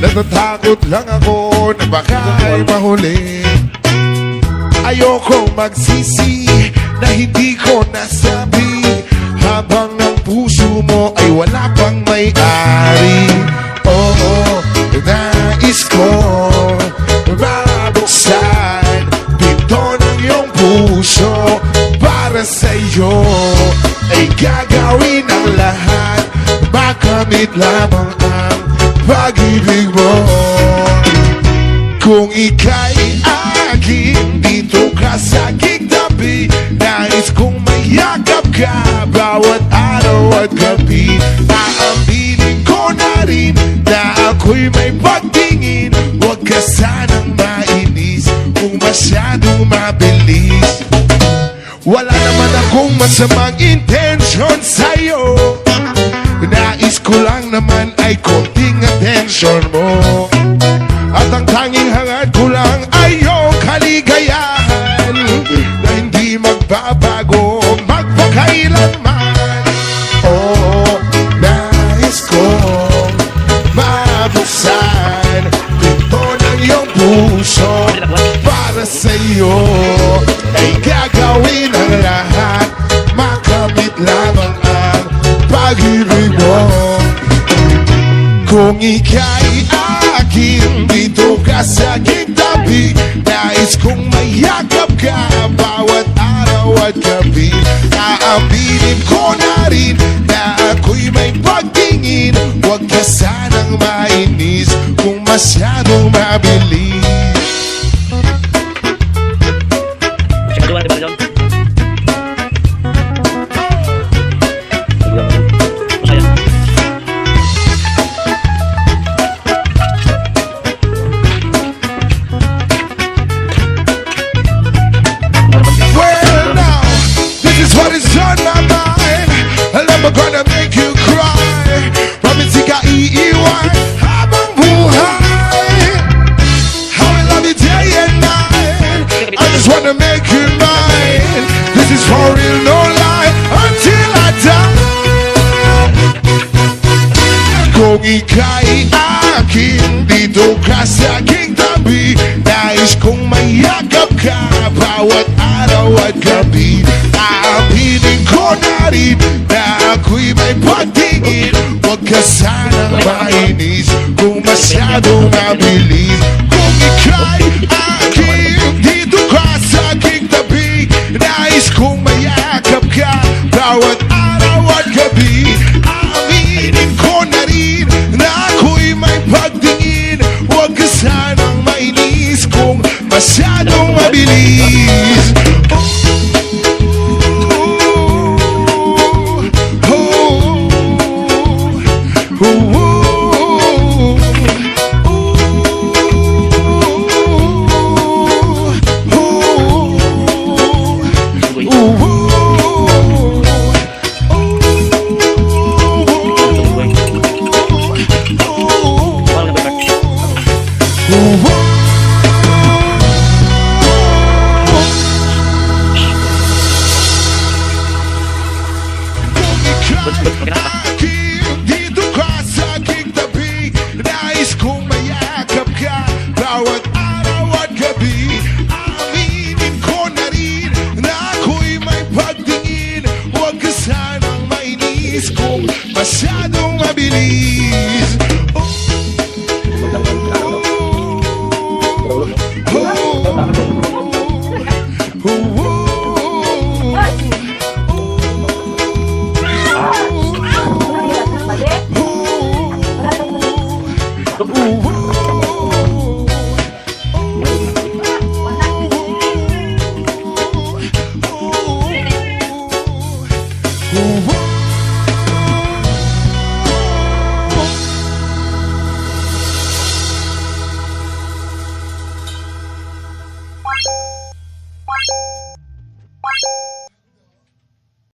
Natatakot lang ako na baka ay mahuli. Ayokong magsisi na hindi ko nasabi, habang ang puso mo ay wala pang may-ari. Oo, nais ko mabuksan pinto ng iyong puso. Para sa'yo ay gagawin ang lahat, makamit lamang ang pag-ibig mo. Kung ika'y akin, dito ka sa aking tabi, nais kong mayakap ka bawat araw at gabi. Aaminin ko na rin na ako'y may pagtingin, huwag ka sanang mainis kung masyadong mabilis. Wala naman akong masamang intensyon sa'yo, nais ko lang naman ay konting atensyon mo. At ang tanging hangad ko lang ay iyong kaligayahan na hindi magbabago magpakailanman. Oo, nais kong mabuksan pinto ng iyong puso. Para sa'yo ay gagawin ang lahat, makamit lamang ang pag-ibig mo. Kung ika'y akin, dito ka sa aking tabi, nais kong mayakap ka bawat araw at gabi. Aaminin ko na rin na ako'y may pagtingin, huwag ka sanang mainis kung masyadong mabilis. I'm gonna make you cry. Promise ka iiwan habang buhay. How I love you day and night. I just wanna make you mine. This is for real, no lie, until I die. Kung ika'y akin, dito ka sa aking tabi, nais kong mayakap ka bawat araw at gabi. Aaminin ko na rin na ako'y may pagtingin, huwag ka sanang mainis kung masyadong mabilis. Kung ika'y akin, dito ka sa aking tabi, nais kong mayakap ka bawat araw at gabi. Aaminin ko na rin na ako'y may pagtingin, huwag ka sanang mainis kung masyadong mabilis. Dito ka sa aking tabi, nais kong mayakap ka bawat araw at gabi. Aminin ko na rin na ako'y may pagtingin, huwag ka sanang mainis kung masyadong mabilis.